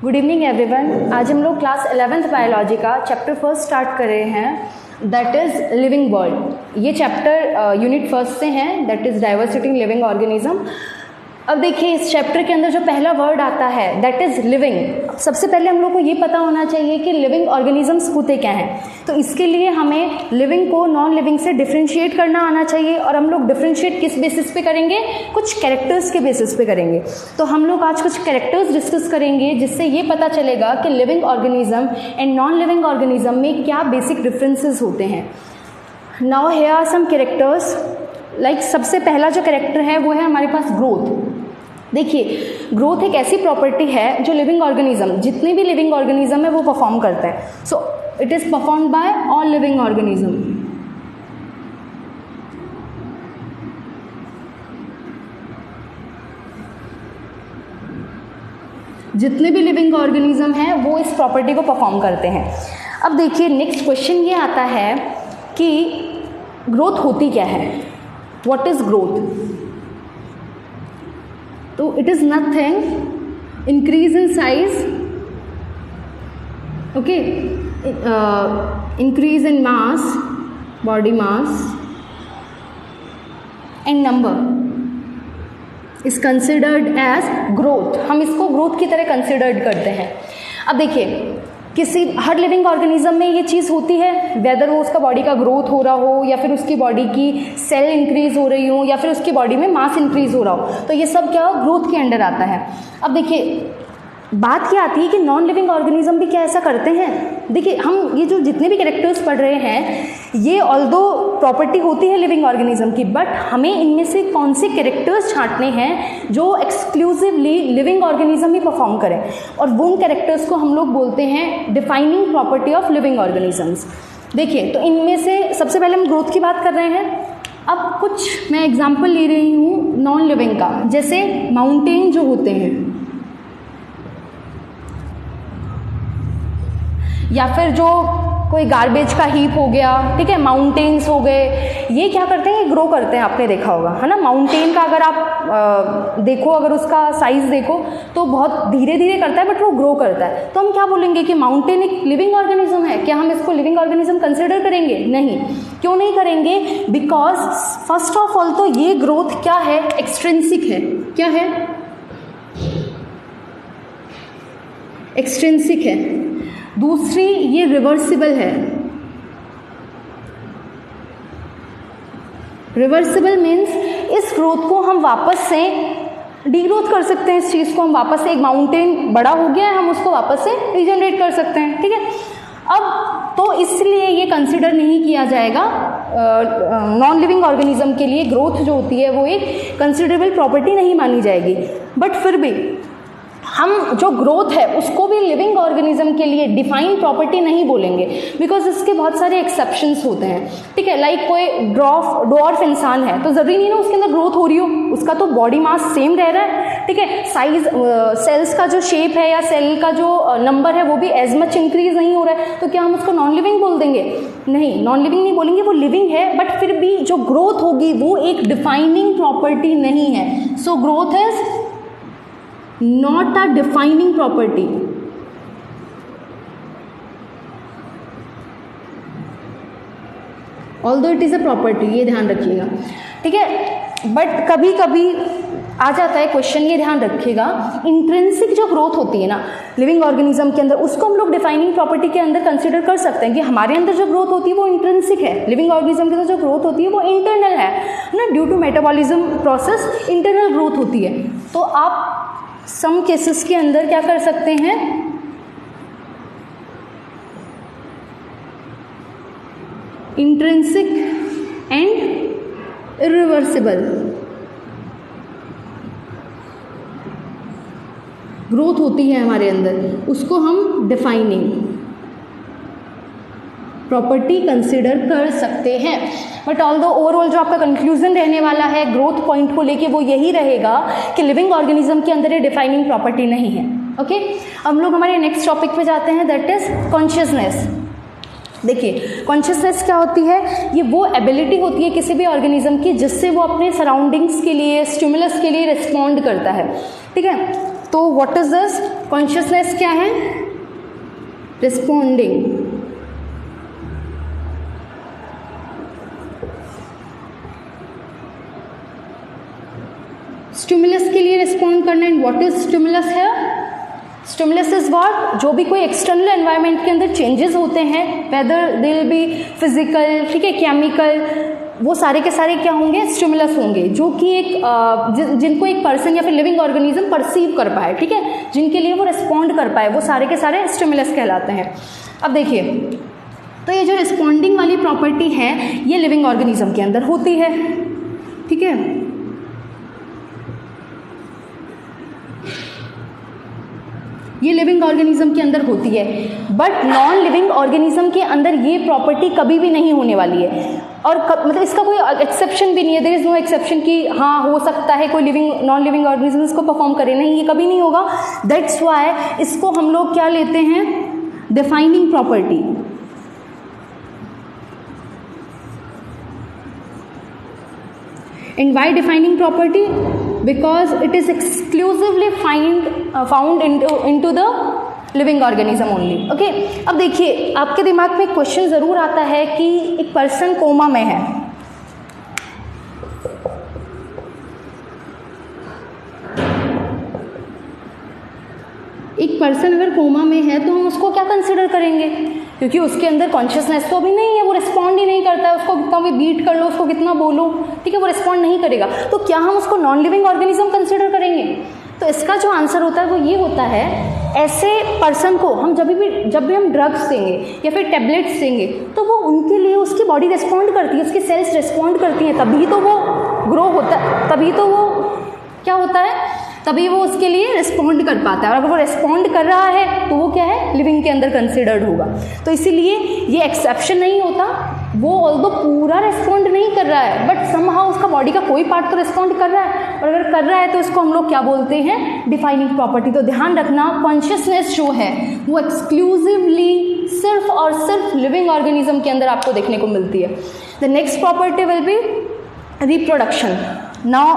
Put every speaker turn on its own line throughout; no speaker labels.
Good evening everyone. आज हम लोग क्लास 11th बायोलॉजी का चैप्टर फर्स्ट स्टार्ट कर रहे हैं, दैट इज़ लिविंग वर्ल्ड। ये चैप्टर यूनिट फर्स्ट से हैं, that is diversity in living organism. अब देखिए इस चैप्टर के अंदर जो पहला वर्ड आता है दैट इज़ लिविंग। सबसे पहले हम लोग को ये पता होना चाहिए कि लिविंग ऑर्गेनिजम्स होते क्या हैं। तो इसके लिए हमें लिविंग को नॉन लिविंग से डिफ्रेंशिएट करना आना चाहिए, और हम लोग डिफ्रेंशिएट किस बेसिस पे करेंगे? कुछ कैरेक्टर्स के बेसिस पे करेंगे। तो हम लोग आज कुछ कैरेक्टर्स डिस्कस करेंगे जिससे ये पता चलेगा कि living organism and non living organism में क्या बेसिक डिफरेंसेस होते हैं। Now here are some characters. Like सबसे पहला जो कैरेक्टर है वो है हमारे पास ग्रोथ। देखिए ग्रोथ एक ऐसी प्रॉपर्टी है जो लिविंग ऑर्गेनिज्म, जितने भी लिविंग ऑर्गेनिज्म है वो परफॉर्म करता है। So it is performed by all living organism. जितने भी लिविंग ऑर्गेनिज्म हैं वो इस प्रॉपर्टी को परफॉर्म करते हैं। अब देखिए नेक्स्ट क्वेश्चन ये आता है कि ग्रोथ होती क्या है, व्हाट इज ग्रोथ? तो it is nothing, increase in size, okay, increase in mass, body mass and number is considered as growth. हम इसको ग्रोथ की तरह कंसिडर्ड करते हैं। अब देखिए हर लिविंग ऑर्गेनिज्म में ये चीज़ होती है, वेदर वो उसका बॉडी का ग्रोथ हो रहा हो या फिर उसकी बॉडी की सेल इंक्रीज हो रही हो या फिर उसकी बॉडी में मास इंक्रीज हो रहा हो, तो ये सब क्या ग्रोथ के अंडर आता है। अब देखिए बात क्या आती है कि नॉन लिविंग ऑर्गेनिज्म भी क्या ऐसा करते हैं। देखिए हम ये जो जितने भी कैरेक्टर्स पढ़ रहे हैं ये ऑल्दो प्रॉपर्टी होती है लिविंग ऑर्गेनिज्म की, बट हमें इनमें से कौन से कैरेक्टर्स छांटने हैं जो एक्सक्लूसिवली लिविंग ऑर्गेनिज्म ही परफॉर्म करें, और वो उन कैरेक्टर्स को हम लोग बोलते हैं defining property of living organisms. देखिए तो इनमें से सबसे पहले हम ग्रोथ की बात कर रहे हैं। अब कुछ मैं एग्जाम्पल ले रही हूँ नॉन लिविंग का, जैसे माउंटेन जो होते हैं या फिर जो कोई गार्बेज का हीप हो गया, ठीक है, माउंटेन्स हो गए, ये क्या करते हैं, ये ग्रो करते हैं। आपने देखा होगा है ना, माउंटेन का अगर आप देखो, अगर उसका साइज देखो तो बहुत धीरे धीरे करता है बट वो ग्रो करता है। तो हम क्या बोलेंगे कि माउंटेन एक लिविंग ऑर्गेनिज्म है। क्या हम इसको लिविंग ऑर्गेनिज्म कंसिडर करेंगे? नहीं। क्यों नहीं करेंगे? बिकॉज फर्स्ट ऑफ ऑल तो ये ग्रोथ क्या है, एक्सट्रिंसिक है। क्या है? एक्सट्रिंसिक है। दूसरी ये रिवर्सिबल है। रिवर्सिबल मीन्स इस ग्रोथ को हम वापस से डीग्रोथ कर सकते हैं। इस चीज़ को हम वापस से, एक माउंटेन बड़ा हो गया है, हम उसको वापस से रीजनरेट कर सकते हैं, ठीक है। अब तो इसलिए ये कंसिडर नहीं किया जाएगा नॉन लिविंग ऑर्गेनिज्म के लिए। ग्रोथ जो होती है वो एक कंसिडरेबल प्रॉपर्टी नहीं मानी जाएगी, बट फिर भी हम जो ग्रोथ है उसको भी लिविंग ऑर्गेनिज्म के लिए डिफाइन प्रॉपर्टी नहीं बोलेंगे, बिकॉज इसके बहुत सारे एक्सेप्शंस होते हैं, ठीक है। लाइक कोई डॉर्फ इंसान है तो ज़रूरी नहीं ना उसके अंदर ग्रोथ हो रही हो, उसका तो बॉडी मास सेम रह रहा है, ठीक है। साइज सेल्स का जो शेप है या सेल का जो नंबर है वो भी एज मच इंक्रीज नहीं हो रहा है, तो क्या हम उसको नॉन लिविंग बोल देंगे? नहीं, नॉन लिविंग नहीं बोलेंगे, वो लिविंग है, बट फिर भी जो ग्रोथ होगी वो एक डिफाइनिंग प्रॉपर्टी नहीं है। So growth is not a defining property. Although it is a property, ये ध्यान रखिएगा, ठीक है। बट कभी कभी आ जाता है क्वेश्चन, ये ध्यान रखिएगा, इंट्रिंसिक जो ग्रोथ होती है ना लिविंग ऑर्गेनिज्म के अंदर, उसको हम लोग डिफाइनिंग प्रॉपर्टी के अंदर कंसिडर कर सकते हैं कि हमारे अंदर जो ग्रोथ होती है वो इंट्रिंसिक है, लिविंग ऑर्गेनिज्म के अंदर जो ग्रोथ होती है वो इंटरनल है ना, due to metabolism process internal growth होती है। तो आप सम केसेस के अंदर क्या कर सकते हैं, इंट्रिंसिक एंड इरिवर्सिबल ग्रोथ होती है हमारे अंदर, उसको हम डिफाइनिंग प्रॉपर्टी कंसिडर कर सकते हैं। बट ऑल्दो ओवरऑल जो आपका कंक्लूजन रहने वाला है ग्रोथ पॉइंट को लेके वो यही रहेगा कि लिविंग ऑर्गेनिज्म के अंदर ये डिफाइनिंग प्रॉपर्टी नहीं है, ओके। हम लोग हमारे नेक्स्ट टॉपिक पे जाते हैं, दैट इज कॉन्शियसनेस। देखिए कॉन्शियसनेस क्या होती है, ये वो एबिलिटी होती है किसी भी ऑर्गेनिज्म की जिससे वो अपने सराउंडिंग्स के लिए, स्टिमुलस के लिए रिस्पॉन्ड करता है, ठीक है। तो व्हाट इज दिस? कॉन्शियसनेस क्या है? रिस्पॉन्डिंग। स्टिमुलस के लिए रिस्पॉन्ड करना। एंड व्हाट इज स्टिमुलस है? Stimulus is what? जो भी कोई एक्सटर्नल एनवायरनमेंट के अंदर चेंजेस होते हैं, whether they will be physical, ठीक है, केमिकल, वो सारे के सारे क्या होंगे? स्टिमुलस होंगे, जो कि एक जिनको एक पर्सन या फिर लिविंग ऑर्गेनिज्म परसीव कर पाए, ठीक है, जिनके लिए वो रिस्पॉन्ड कर पाए, वो सारे के सारे स्टिमुलस कहलाते हैं। अब देखिए, तो ये जो रिस्पॉन्डिंग वाली प्रॉपर्टी है ये लिविंग ऑर्गेनिज्म के अंदर होती है, ठीक है। ये लिविंग ऑर्गेनिज्म के अंदर होती है, बट नॉन लिविंग ऑर्गेनिज्म के अंदर ये प्रॉपर्टी कभी भी नहीं होने वाली है। और मतलब इसका कोई एक्सेप्शन भी नहीं है, देयर इज नो एक्सेप्शन कि हाँ हो सकता है कोई लिविंग नॉन लिविंग ऑर्गेनिज्म इसको परफॉर्म करे, नहीं, ये कभी नहीं होगा। दैट्स व्हाई इसको हम लोग क्या लेते हैं? Defining property. And why defining property? Because it is exclusively found into the living organism only. Okay? अब देखिए, आपके दिमाग में एक क्वेश्चन ज़रूर आता है कि एक पर्सन कोमा में है, एक पर्सन अगर कोमा में है तो हम उसको क्या कंसिडर करेंगे? क्योंकि उसके अंदर कॉन्शियसनेस तो अभी नहीं है, वो रिस्पॉन्ड ही नहीं करता है, उसको कितना भी बीट कर लो, उसको कितना बोलो, ठीक है, वो रिस्पॉन्ड नहीं करेगा। तो क्या हम उसको नॉन लिविंग ऑर्गेनिज्म कंसिडर करेंगे? तो इसका जो आंसर होता है वो ये होता है, ऐसे पर्सन को हम जब भी हम ड्रग्स देंगे या फिर टैबलेट्स देंगे तो वो उनके लिए उसकी बॉडी रिस्पॉन्ड करती है, उसकी सेल्स रिस्पॉन्ड करती हैं, तभी तो वो ग्रो होता है, तभी तो वो क्या होता है, तभी वो उसके लिए रिस्पॉन्ड कर पाता है। और अगर वो रिस्पॉन्ड कर रहा है तो वो क्या है? लिविंग के अंदर कंसिडर्ड होगा। तो इसीलिए ये एक्सेप्शन नहीं होता, वो ऑल्दो पूरा रिस्पॉन्ड नहीं कर रहा है, बट समहाउ उसका बॉडी का कोई पार्ट तो रिस्पॉन्ड कर रहा है, और अगर कर रहा है तो इसको हम लोग क्या बोलते हैं? Defining property. तो ध्यान रखना, कॉन्शियसनेस जो है वो एक्सक्लूसिवली सिर्फ और सिर्फ लिविंग ऑर्गेनिज्म के अंदर आपको देखने को मिलती है। The next property will be reproduction. Now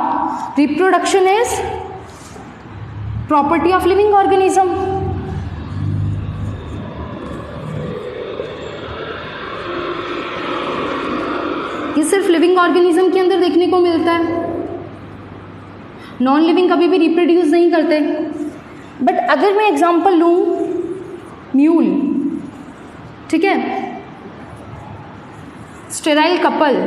reproduction is property of living organism. ये सिर्फ लिविंग ऑर्गेनिज्म के अंदर देखने को मिलता है, नॉन लिविंग कभी भी रिप्रोड्यूस नहीं करते। बट अगर मैं एग्जांपल लूं, म्यूल, ठीक है, स्टेराइल कपल,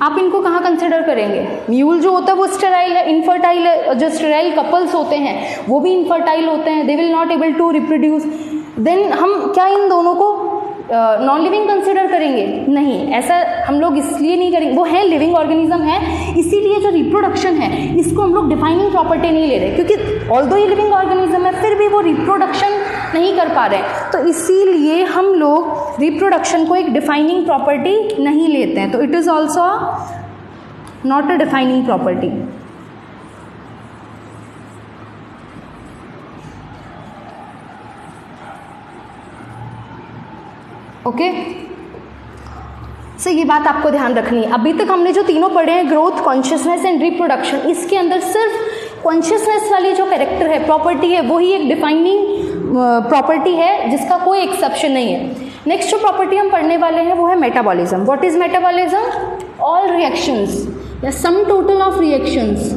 आप इनको कहाँ कंसिडर करेंगे? म्यूल जो होता है वो स्टेराइल है, इनफर्टाइल है। जो स्टेराइल कपल्स होते हैं वो भी इनफर्टाइल होते हैं, they will not able to reproduce. देन हम क्या इन दोनों को नॉन लिविंग कंसिडर करेंगे? नहीं, ऐसा हम लोग इसलिए नहीं करेंगे, वो है लिविंग ऑर्गेनिज्म है, इसीलिए जो रिप्रोडक्शन है इसको हम लोग डिफाइनिंग प्रॉपर्टी नहीं ले रहे, क्योंकि ऑल्दो ये लिविंग ऑर्गेनिज्म है फिर भी वो रिप्रोडक्शन नहीं कर पा रहे हैं, तो इसीलिए हम लोग रिप्रोडक्शन को एक डिफाइनिंग प्रॉपर्टी नहीं लेते हैं। तो it is also not a defining property. Okay, so ये बात आपको ध्यान रखनी है। अभी तक हमने जो तीनों पढ़े हैं, ग्रोथ, कॉन्शियसनेस एंड रिप्रोडक्शन, इसके अंदर सिर्फ कॉन्शियसनेस वाली जो कैरेक्टर है, प्रॉपर्टी है, वही एक डिफाइनिंग प्रॉपर्टी है जिसका कोई एक्सेप्शन नहीं है। नेक्स्ट जो प्रॉपर्टी हम पढ़ने वाले हैं वो है metabolism. What is metabolism? All reactions या sum total of reactions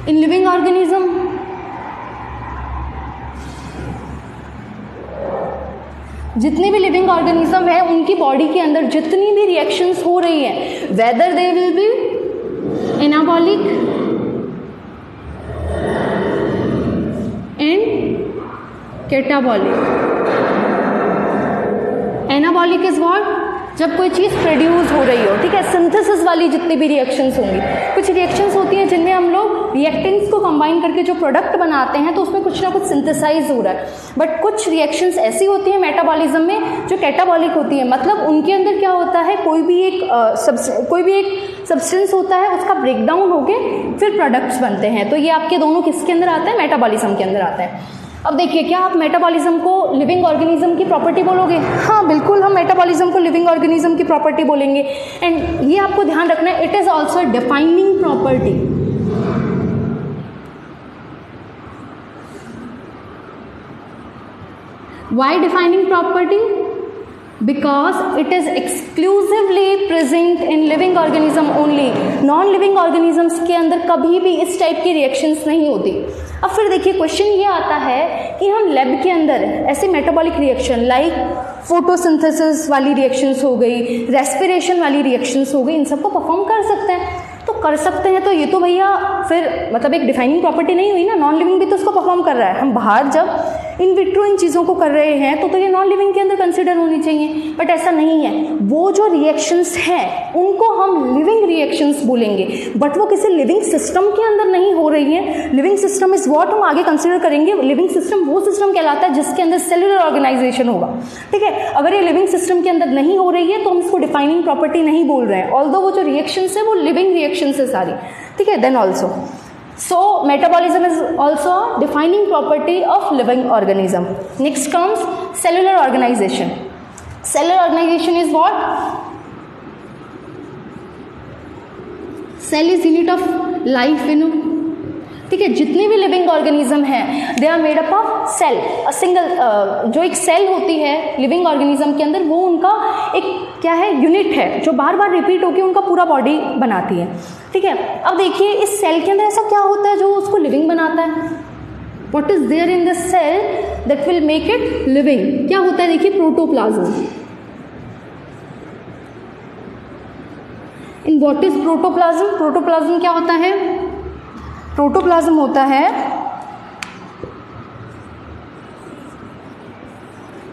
in living organism. जितने भी लिविंग ऑर्गेनिज्म है उनकी बॉडी के अंदर जितनी भी रिएक्शंस हो रही हैं, whether they will be anabolic and catabolic. Anabolic is what? जब कोई चीज़ प्रोड्यूस हो रही हो, ठीक है, सिंथेसिस वाली जितनी भी रिएक्शंस होंगी। कुछ रिएक्शंस होती हैं जिनमें हम लोग रिएक्टेंट्स को कंबाइन करके जो प्रोडक्ट बनाते हैं तो उसमें कुछ ना कुछ सिंथेसाइज हो रहा है। बट कुछ रिएक्शंस ऐसी होती हैं मेटाबॉलिज्म में जो कैटाबॉलिक होती है, मतलब उनके अंदर क्या होता है, कोई भी एक सब्सटेंस होता है, उसका ब्रेकडाउन होके फिर प्रोडक्ट्स बनते हैं। तो ये आपके दोनों किसके अंदर आते हैं? मेटाबॉलिज्म के अंदर आते हैं। अब देखिए, क्या आप मेटाबॉलिज्म को लिविंग ऑर्गेनिज्म की प्रॉपर्टी बोलोगे? हाँ बिल्कुल, हम मेटाबॉलिज्म को लिविंग ऑर्गेनिज्म की प्रॉपर्टी बोलेंगे। एंड ये आपको ध्यान रखना है, it is also defining property. Why defining property? Because it is exclusively present in living organism only. Non living organisms के अंदर कभी भी इस टाइप की रिएक्शंस नहीं होती। अब फिर देखिए, क्वेश्चन ये आता है कि हम लैब के अंदर ऐसे मेटाबॉलिक रिएक्शन लाइक फोटोसिंथेसिस वाली रिएक्शंस हो गई, रेस्पिरेशन वाली रिएक्शंस हो गई, इन सबको परफॉर्म कर सकते हैं। तो कर सकते हैं तो ये तो भैया फिर मतलब एक डिफाइनिंग प्रॉपर्टी नहीं हुई ना। नॉन लिविंग भी तो उसको परफॉर्म कर रहा है। हम बाहर जब इन विट्रो इन चीज़ों को कर रहे हैं तो ये नॉन लिविंग के अंदर कंसिडर होनी चाहिए, बट ऐसा नहीं है। वो जो रिएक्शंस हैं उनको हम लिविंग रिएक्शंस बोलेंगे, बट वो किसी लिविंग सिस्टम के अंदर नहीं हो रही है। लिविंग सिस्टम इज व्हाट हम आगे कंसिडर करेंगे। लिविंग सिस्टम वो सिस्टम कहलाता है जिसके अंदर सेलुलर ऑर्गेनाइजेशन होगा, ठीक है। अगर ये लिविंग सिस्टम के अंदर नहीं हो रही है तो हम इसको डिफाइनिंग प्रॉपर्टी नहीं बोल रहे हैं, ऑल्दो वो जो रिएक्शंस है वो लिविंग रिएक्शंस है सारी, ठीक है। Then also so metabolism is also a defining property of living organism. Next comes cellular organization. Cellular organization is what? Cell is unit of life, you know, ठीक है। जितने भी लिविंग ऑर्गेनिज्म हैं they are made up of cell. A single जो एक cell होती है living organism के अंदर, वो उनका एक क्या है, यूनिट है जो बार बार रिपीट होकर उनका पूरा बॉडी बनाती है, ठीक है। अब देखिए, इस सेल के अंदर ऐसा क्या होता है जो उसको लिविंग बनाता है? What is there in this cell that will make it living? क्या होता है? देखिए, protoplasm. In what is protoplasm? Protoplasm क्या होता है? प्रोटोप्लाज्म होता है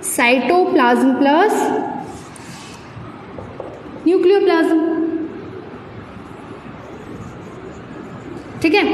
साइटोप्लाज्म प्लस न्यूक्लियोप्लाज्म, ठीक है।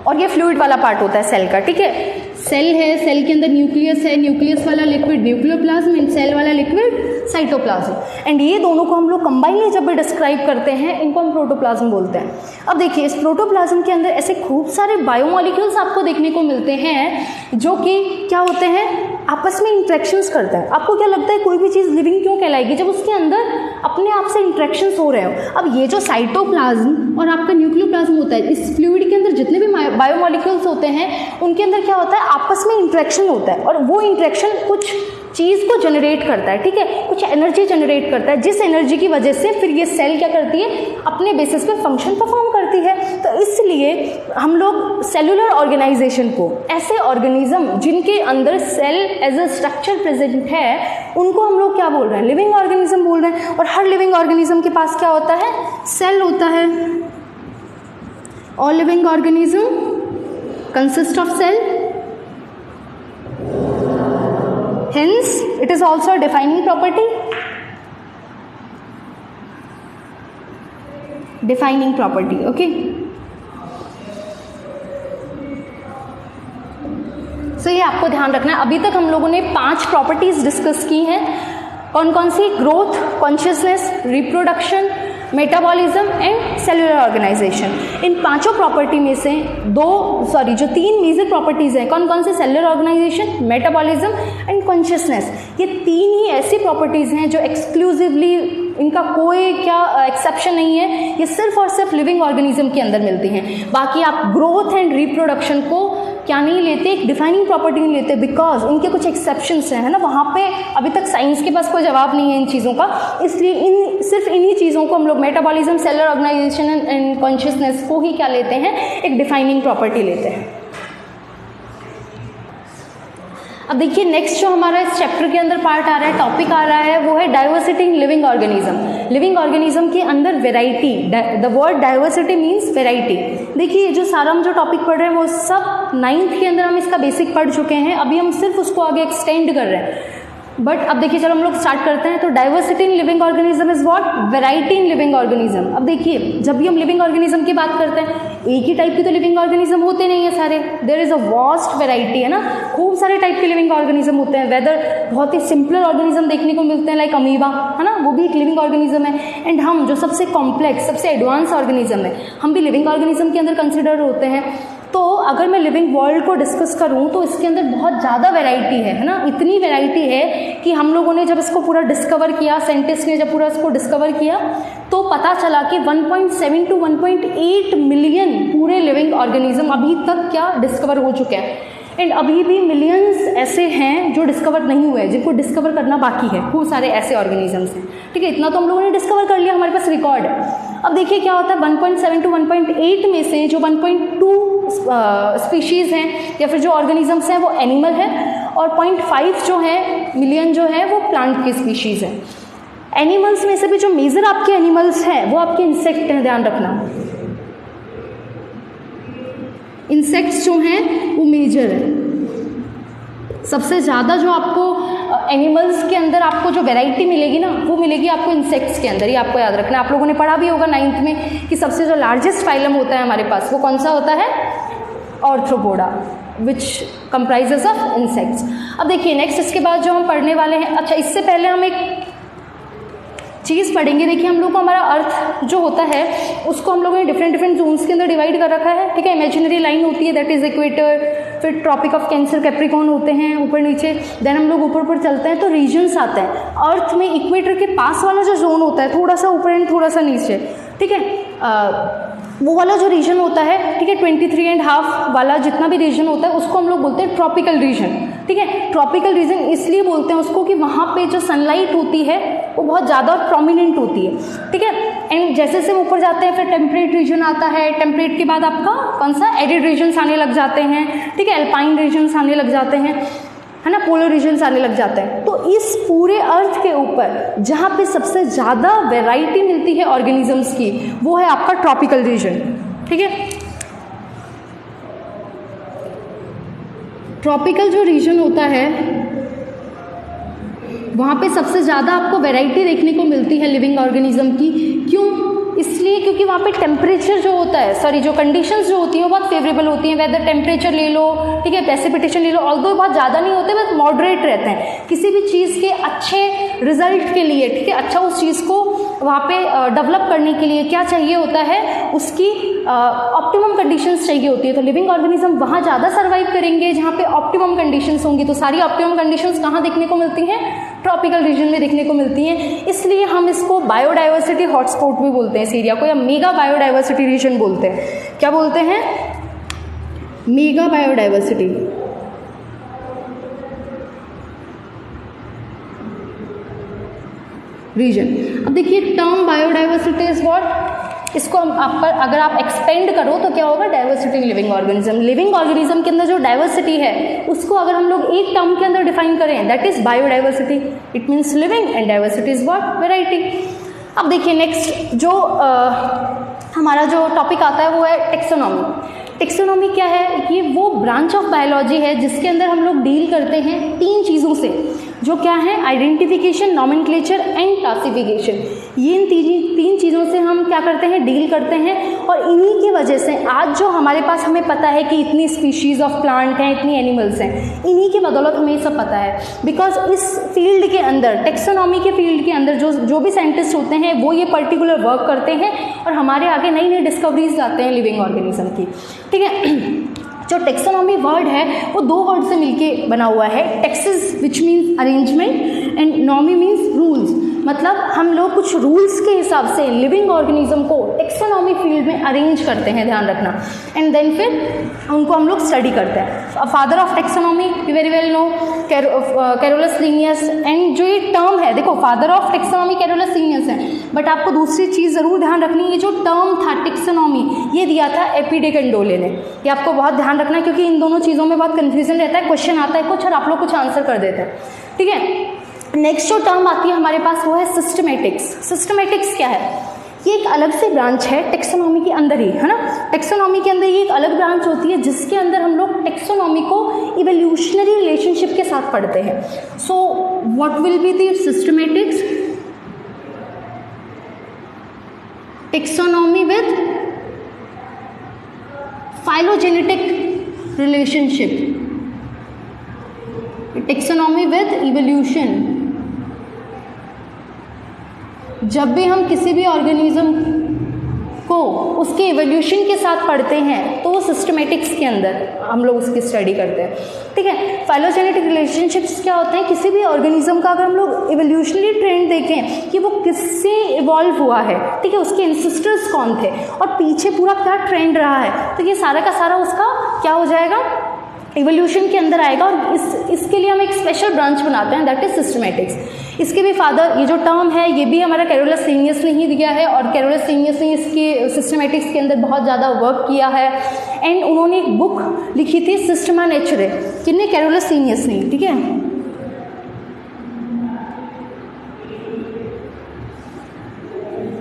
और ये फ्लूइड वाला पार्ट होता है सेल का, ठीक है। सेल है, सेल के अंदर न्यूक्लियस है, न्यूक्लियस वाला लिक्विड न्यूक्लियोप्लाज्म एंड सेल वाला लिक्विड साइटोप्लाज्म। एंड ये दोनों को हम लोग कंबाइनली जब भी डिस्क्राइब करते हैं इनको हम प्रोटोप्लाज्म बोलते हैं। अब देखिए, इस प्रोटोप्लाज्म के अंदर ऐसे खूब सारे बायोमॉलिक्यूल्स आपको देखने को मिलते हैं जो कि क्या होते हैं, आपस में इंट्रैक्शंस करते हैं। आपको क्या लगता है कोई भी चीज़ लिविंग क्यों कहलाएगी? जब उसके अंदर अपने आप से इंट्रैक्शंस हो रहे हो। अब ये जो साइटोप्लाज्म और आपका न्यूक्लियोप्लाज्म होता है, इस फ्लूइड के अंदर जितने भी बायोमॉलिक्यूल्स होते हैं उनके अंदर क्या होता है, आपस में इंट्रैक्शन होता है, और वो इंट्रैक्शन कुछ चीज़ को जनरेट करता है, ठीक है, कुछ एनर्जी जनरेट करता है, जिस एनर्जी की वजह से फिर ये सेल क्या करती है, अपने बेसिस पे फंक्शन परफॉर्म करती है। तो इसलिए हम लोग सेलुलर ऑर्गेनाइजेशन को, ऐसे ऑर्गेनिज्म जिनके अंदर cell as a structure present है, उनको हम लोग क्या बोल रहे हैं, लिविंग ऑर्गेनिज्म बोल रहे हैं। और हर लिविंग ऑर्गेनिज्म के पास क्या होता है, सेल होता है। All living organism consist of cell, hence it is also a defining property. Defining property, okay. So ये आपको ध्यान रखना है। अभी तक हम लोगों ने 5 प्रॉपर्टीज डिस्कस की हैं। कौन कौन सी? Growth, consciousness, reproduction, metabolism and cellular organisation. इन पांचों प्रॉपर्टी में से जो 3 मेजर प्रॉपर्टीज हैं, कौन कौन से? Cellular organisation, metabolism and consciousness. ये 3 ही ऐसी प्रॉपर्टीज हैं जो एक्सक्लूसिवली, इनका कोई क्या एक्सेप्शन नहीं है, ये सिर्फ और सिर्फ लिविंग ऑर्गेनिज्म के अंदर मिलती हैं। बाकी आप ग्रोथ एंड रिप्रोडक्शन को क्या नहीं लेते, एक डिफाइनिंग प्रॉपर्टी नहीं लेते, बिकॉज इनके कुछ एक्सेप्शंस हैं, है ना। वहाँ पे अभी तक साइंस के पास कोई जवाब नहीं है इन चीज़ों का, इसलिए सिर्फ इन्हीं चीज़ों को हम लोग metabolism, cellular organisation and consciousness को ही क्या लेते हैं, एक डिफाइनिंग प्रॉपर्टी लेते हैं। अब देखिए, नेक्स्ट जो हमारा इस चैप्टर के अंदर पार्ट आ रहा है, टॉपिक आ रहा है, वो है diversity in living organism. Living organism के अंदर variety, the word diversity means variety. देखिए, जो सारा हम जो टॉपिक पढ़ रहे हैं वो सब 9th के अंदर हम इसका बेसिक पढ़ चुके हैं, अभी हम सिर्फ उसको आगे एक्सटेंड कर रहे हैं। बट अब देखिए, चलो हम लोग स्टार्ट करते हैं। तो diversity in living organism is what? Variety in living organism. अब देखिए, जब भी हम लिविंग ऑर्गेनिज्म की बात करते हैं, एक ही टाइप के तो लिविंग ऑर्गेनिज्म होते नहीं है सारे, there is a vast variety, है ना। खूब सारे टाइप के लिविंग ऑर्गेनिज्म होते हैं। वेदर बहुत ही सिंपलर ऑर्गेनिज्म देखने को मिलते हैं लाइक अमीबा, है ना, वो भी एक लिविंग ऑर्गेनिज्म है। एंड हम जो सबसे कॉम्प्लेक्स, सबसे एडवांस ऑर्गेनिज्म है, हम भी लिविंग ऑर्गेनिज्म के अंदर कंसिडर होते हैं। तो अगर मैं लिविंग वर्ल्ड को डिस्कस करूं तो इसके अंदर बहुत ज़्यादा वैरायटी है ना, इतनी वैरायटी है कि हम लोगों ने जब इसको पूरा डिस्कवर किया, साइंटिस्ट ने जब पूरा इसको डिस्कवर किया तो पता चला कि 1.7 to 1.8 मिलियन पूरे लिविंग ऑर्गेनिज्म अभी तक क्या डिस्कवर हो चुके हैं। एंड अभी भी मिलियंस ऐसे हैं जो डिस्कवर नहीं हुए, जिनको डिस्कवर करना बाकी है, खूब सारे ऐसे ऑर्गेनिजम्स हैं, ठीक है। इतना तो हम लोगों ने डिस्कवर कर लिया, हमारे पास रिकॉर्ड है। अब देखिए क्या होता है, 1.7 to 1.8 में से जो 1.2 स्पीशीज़ हैं या फिर जो ऑर्गेनिजम्स हैं वो एनिमल है, और 0.5 जो है मिलियन जो है वो प्लांट की स्पीशीज़ हैं। एनिमल्स में से भी जो मेजर आपके एनिमल्स हैं वो आपके इंसेक्ट हैं, ध्यान रखना। इंसेक्ट्स जो हैं वो मेजर है। सबसे ज़्यादा जो आपको एनिमल्स के अंदर आपको जो वैरायटी मिलेगी ना वो मिलेगी आपको इंसेक्ट्स के अंदर। ये आपको याद रखना है, आप लोगों ने पढ़ा भी होगा 9th में कि सबसे जो लार्जेस्ट फाइलम होता है हमारे पास वो कौन सा होता है, Arthropoda, which comprises of insects. अब देखिए नेक्स्ट इसके बाद जो हम पढ़ने वाले हैं, अच्छा इससे पहले हम एक चीज़ पढ़ेंगे। देखिए हम लोग को हमारा अर्थ जो होता है उसको हम लोगों ने डिफरेंट जोन्स के अंदर डिवाइड कर रखा है, ठीक है। इमेजिनरी लाइन होती है दैट इज इक्वेटर, फिर ट्रॉपिक ऑफ कैंसर, कैप्रिकॉर्न होते हैं ऊपर नीचे, देन हम लोग ऊपर चलते हैं तो रीजन्स आते हैं। अर्थ में इक्वेटर के पास वाला जो जोन होता है, थोड़ा सा ऊपर एंड थोड़ा सा नीचे, ठीक है, वो वाला जो रीजन होता है, ठीक है, 23.5 वाला जितना भी रीजन होता है उसको हम लोग बोलते हैं ट्रॉपिकल रीजन, ठीक है। ट्रॉपिकल रीजन इसलिए बोलते हैं उसको कि वहाँ पे जो सनलाइट होती है वो बहुत ज़्यादा और प्रोमिनेंट होती है, ठीक है। एंड जैसे जैसे ऊपर जाते हैं फिर टेम्परेट रीजन आता है, टेम्परेट के बाद आपका कौन सा, एरिड रीजन्स आने लग जाते हैं, ठीक है, एल्पाइन रीजन्स आने लग जाते हैं, है ना, पोलर रीजन्स आने लग जाते हैं। तो इस पूरे अर्थ के ऊपर जहाँ पे सबसे ज़्यादा वैरायटी मिलती है ऑर्गेनिजम्स की वो है आपका ट्रॉपिकल रीजन, ठीक है। ट्रॉपिकल जो रीजन होता है वहाँ पे सबसे ज़्यादा आपको वैरायटी देखने को मिलती है लिविंग ऑर्गेनिज्म की। क्यों? इसलिए क्योंकि वहाँ पे टेम्परेचर जो होता है, जो कंडीशंस जो होती हैं वो बहुत फेवरेबल होती हैं। वेदर टेम्परेचर ले लो, ठीक है, प्रेसिपिटेशन ले लो, ऑल्दो बहुत ज़्यादा नहीं होते, बस मॉडरेट रहते हैं। किसी भी चीज़ के अच्छे रिजल्ट के लिए, ठीक है, अच्छा उस चीज़ को वहाँ पे डेवलप करने के लिए क्या चाहिए होता है, उसकी ऑप्टिमम कंडीशंस चाहिए होती है। तो लिविंग ऑर्गेनिज्म वहाँ ज़्यादा सर्वाइव करेंगे जहाँ पे ऑप्टिमम कंडीशंस होंगी। तो सारी ऑप्टिमम कंडीशंस कहाँ देखने को मिलती हैं, ट्रॉपिकल रीजन में देखने को मिलती हैं। इसलिए हम इसको बायोडाइवर्सिटी हॉटस्पॉट भी बोलते हैं इस एरिया को, या मेगा बायोडाइवर्सिटी रीजन बोलते हैं। क्या बोलते हैं? Mega biodiversity. रीजन। अब देखिए टर्म बायोडाइवर्सिटी इज व्हाट, इसको आप अगर आप एक्सपेंड करो तो क्या होगा, diversity in living organism. Living organism के अंदर जो डाइवर्सिटी है उसको अगर हम लोग एक टर्म के अंदर डिफाइन करें, that is biodiversity. It means living and diversity is what, variety. अब देखिए नेक्स्ट जो हमारा जो टॉपिक आता है वो है टेक्सोनॉमी। टेक्सोनॉमी क्या है? ये वो ब्रांच ऑफ बायोलॉजी है जिसके अंदर हम लोग डील करते हैं 3 चीज़ों से, जो क्या है, आइडेंटिफिकेशन, नॉमेनक्लेचर एंड क्लासिफिकेशन। ये इन 3 चीज़ों से हम क्या करते हैं, डील करते हैं। और इन्हीं की वजह से आज जो हमारे पास हमें पता है कि इतनी स्पीशीज़ ऑफ प्लांट हैं, इतनी एनिमल्स हैं, इन्हीं की बदौलत हमें ये सब पता है। बिकॉज इस फील्ड के अंदर, टेक्सोनॉमी के फील्ड के अंदर जो भी साइंटिस्ट होते हैं वो ये पर्टिकुलर वर्क करते हैं और हमारे आगे नई नई डिस्कवरीज लाते हैं लिविंग ऑर्गेनिज्म की, ठीक है। जो टेक्सोनॉमी वर्ड है वो 2 वर्ड से मिलके बना हुआ है, taxis which means arrangement and nomy means rules. मतलब हम लोग कुछ रूल्स के हिसाब से लिविंग ऑर्गेनिज्म को टेक्सोनॉमी फील्ड में अरेंज करते हैं, ध्यान रखना। एंड देन फिर उनको हम लोग स्टडी करते हैं। Father of taxonomy you very well know, Carolus Linnaeus. And जो ये टर्म है, देखो father of taxonomy Carolus Linnaeus है, बट आपको दूसरी चीज़ ज़रूर ध्यान रखनी है, जो टर्म था टेक्सोनॉमी ये दिया था एपी डे कंडोले ने। ये आपको बहुत ध्यान रखना है क्योंकि इन दोनों चीज़ों में बहुत कन्फ्यूजन रहता है, क्वेश्चन आता है कुछ और आप लोग कुछ आंसर कर देते हैं, ठीक है। नेक्स्ट जो टर्म आती है हमारे पास वो है सिस्टमेटिक्स। सिस्टमेटिक्स क्या है? ये एक अलग से ब्रांच है टेक्सोनॉमी के अंदर ही, है ना। टेक्सोनॉमी के अंदर ये एक अलग ब्रांच होती है जिसके अंदर हम लोग टेक्सोनॉमी को इवोल्यूशनरी रिलेशनशिप के साथ पढ़ते हैं। So what will be the systematics? Taxonomy with phylogenetic relationship, taxonomy with evolution. जब भी हम किसी भी ऑर्गेनिज्म को उसके इवोल्यूशन के साथ पढ़ते हैं तो वो सिस्टमेटिक्स के अंदर हम लोग उसकी स्टडी करते हैं, ठीक है। फाइलोजेनेटिक रिलेशनशिप्स क्या होते हैं, किसी भी ऑर्गेनिज्म का अगर हम लोग इवोल्यूशनरी ट्रेंड देखें कि वो किससे इवॉल्व हुआ है, ठीक है, उसके इंसिस्टर्स कौन थे और पीछे पूरा क्या ट्रेंड रहा है, तो ये सारा का सारा उसका क्या हो जाएगा, इवोल्यूशन के अंदर आएगा। और इसके लिए हम एक स्पेशल ब्रांच बनाते हैं, दैट इज सिस्टमेटिक्स। इसके भी फादर, ये जो टर्म है ये भी हमारा कैरोलस लीनियस ने ही दिया है और कैरोलस लीनियस ने इसके सिस्टमेटिक्स के अंदर बहुत ज़्यादा वर्क किया है एंड उन्होंने एक बुक लिखी थी सिस्टमा नेचुरे, किन्ने, कैरोलस लीनियस ने, ठीक है।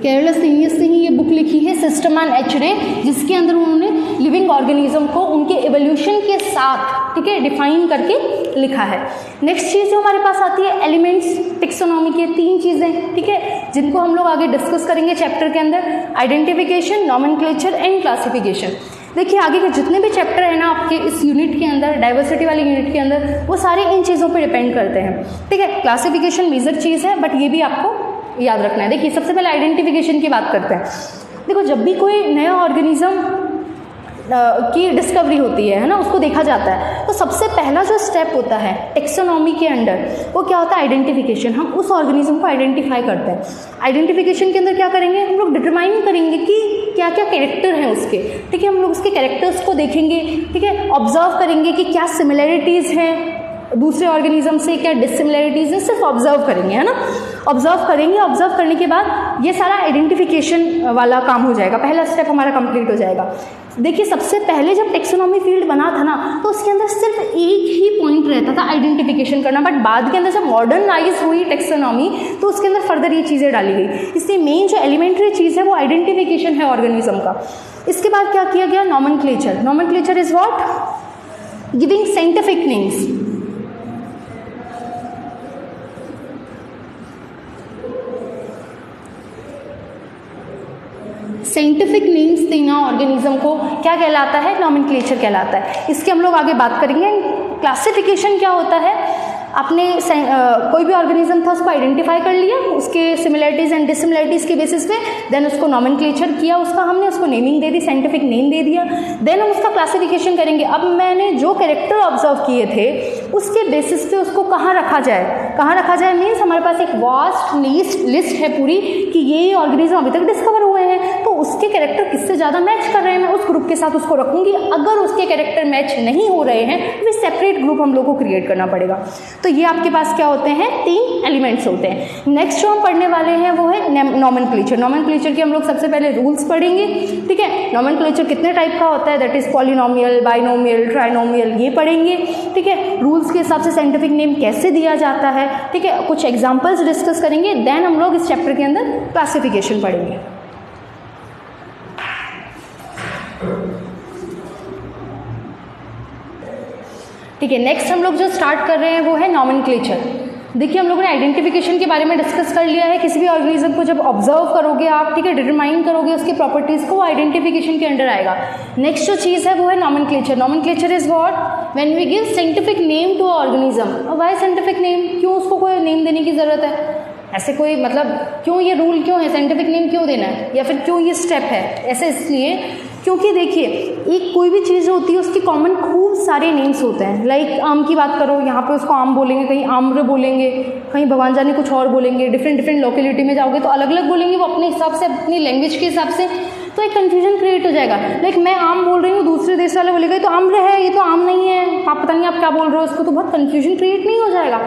कैरोलस लीनियस ने ही ये बुक लिखी है सिस्टमा नेचुरे, जिसके अंदर उन्होंने लिविंग ऑर्गेनिज्म को उनके एवोल्यूशन के साथ, ठीक है, डिफाइन करके लिखा है। नेक्स्ट चीज़ जो हमारे पास आती है एलिमेंट्स टेक्सोनॉमी के 3 चीज़ें, ठीक है, जिनको हम लोग आगे डिस्कस करेंगे चैप्टर के अंदर, आइडेंटिफिकेशन, नॉमेनक्लेचर एंड क्लासिफिकेशन। देखिए आगे के जितने भी चैप्टर है ना आपके इस यूनिट के अंदर, डाइवर्सिटी वाले यूनिट के अंदर, वो सारे इन चीज़ों पे डिपेंड करते हैं, ठीक है। क्लासिफिकेशन मेजर चीज़ है बट ये भी आपको याद रखना है। देखिए सबसे पहले आइडेंटिफिकेशन की बात करते हैं। देखो जब भी कोई नया ऑर्गेनिज्म की डिस्कवरी होती है ना, उसको देखा जाता है, तो सबसे पहला जो स्टेप होता है टेक्सोनॉमी के अंडर वो क्या होता है, आइडेंटिफिकेशन। हम उस ऑर्गेनिज्म को आइडेंटिफाई करते हैं। आइडेंटिफिकेशन के अंदर क्या करेंगे, हम लोग डिटरमाइन करेंगे कि क्या क्या कैरेक्टर हैं उसके, ठीक है, हम लोग उसके कैरेक्टर्स को देखेंगे, ठीक है, ऑब्जर्व करेंगे कि क्या सिमिलैरिटीज़ हैं दूसरे ऑर्गेनिज्म से, क्या डिसिमिलैरिटीज़ है, सिर्फ ऑब्जर्व करेंगे, है ना, ऑब्जर्व करेंगे। ऑब्जर्व करने के बाद ये सारा आइडेंटिफिकेशन वाला काम हो जाएगा, पहला स्टेप हमारा कंप्लीट हो जाएगा। देखिए सबसे पहले जब टेक्सोनॉमी फील्ड बना था ना, तो उसके अंदर सिर्फ एक ही पॉइंट रहता था, आइडेंटिफिकेशन करना, बट बाद के अंदर जब मॉडर्नाइज हुई टेक्सोनॉमी तो उसके अंदर फर्दर ये चीज़ें डाली गई। इसलिए मेन जो एलिमेंट्री चीज़ है वो आइडेंटिफिकेशन है ऑर्गेनिज्म का। इसके बाद क्या किया गया, nomenclature. Nomenclature is what, giving scientific names. Scientific names देना ऑर्गेनिज्म को क्या कहलाता है, नॉमेनक्लेचर कहलाता है। इसके हम लोग आगे बात करेंगे। क्लासिफिकेशन क्या होता है, आपने कोई भी ऑर्गेनिज्म था उसको आइडेंटिफाई कर लिया, उसके सिमिलैरिटीज़ एंड डिसिमिलैरिटीज़ के बेसिस पे, देन उसको नॉमेनक्लेचर किया, उसका हमने उसको नेमिंग दे दी, साइंटिफिक नेम दे दिया, देन हम उसका क्लासिफिकेशन करेंगे। अब मैंने जो कैरेक्टर ऑब्जर्व किए थे उसके बेसिस पे उसको कहाँ रखा जाए, कहाँ रखा जाए मीन्स हमारे पास एक वास्ट लिस्ट है पूरी कि ये ऑर्गेनिज्म अभी तक डिस्कवर हुए हैं, तो उसके कैरेक्टर किससे ज़्यादा मैच कर रहे हैं, मैं उस ग्रुप के साथ उसको रखूँगी। अगर उसके कैरेक्टर मैच नहीं हो रहे हैं तो सेपरेट ग्रुप हम लोग को क्रिएट करना पड़ेगा। तो ये आपके पास क्या होते हैं, 3 एलिमेंट्स होते हैं। नेक्स्ट जो हम पढ़ने वाले हैं वो है नॉमेनक्लेचर। नॉमेनक्लेचर के हम लोग सबसे पहले रूल्स पढ़ेंगे, ठीक है। नॉमेनक्लेचर कितने टाइप का होता है, that is polynomial, binomial, trinomial, ये पढ़ेंगे, ठीक है। रूल्स के हिसाब से साइंटिफिक नेम कैसे दिया जाता है, ठीक है, कुछ एग्जाम्पल्स डिस्कस करेंगे, देन हम लोग इस चैप्टर के अंदर क्लासिफिकेशन पढ़ेंगे। ठीक है, नेक्स्ट हम लोग जो स्टार्ट कर रहे हैं वो है नॉमेनक्लेचर। देखिए हम लोगों ने आइडेंटिफिकेशन के बारे में डिस्कस कर लिया है। किसी भी ऑर्गेनिज्म को जब ऑब्जर्व करोगे आप, ठीक है, डिटरमाइन करोगे उसकी प्रॉपर्टीज़ को, वो आइडेंटिफिकेशन के अंडर आएगा। नेक्स्ट जो चीज़ है वो है nomenclature. Nomenclature is what, when we give scientific name to organism. Why scientific name, क्यों उसको कोई नेम देने की ज़रूरत है, ऐसे कोई मतलब क्यों ये रूल क्यों है, साइंटिफिक नेम क्यों देना है, या फिर क्यों ये स्टेप है, ऐसे इसलिए क्योंकि देखिए एक कोई भी चीज़ होती है उसके कॉमन खूब सारे नेम्स होते हैं। लाइक आम की बात करो, यहाँ पे उसको आम बोलेंगे, कहीं आम्र बोलेंगे, कहीं भगवान जाने कुछ और बोलेंगे, डिफरेंट लोकेलिटी में जाओगे तो अलग अलग बोलेंगे वो अपने हिसाब से, अपनी लैंग्वेज के हिसाब से, तो एक कन्फ्यूजन क्रिएट हो जाएगा। लाइक मैं आम बोल रही हूँ, दूसरे देश वाले बोलेगा तो आम्र है, ये तो आम नहीं है, आप पता नहीं आप क्या बोल रहे हो, उसको तो बहुत कन्फ्यूजन क्रिएट नहीं हो जाएगा।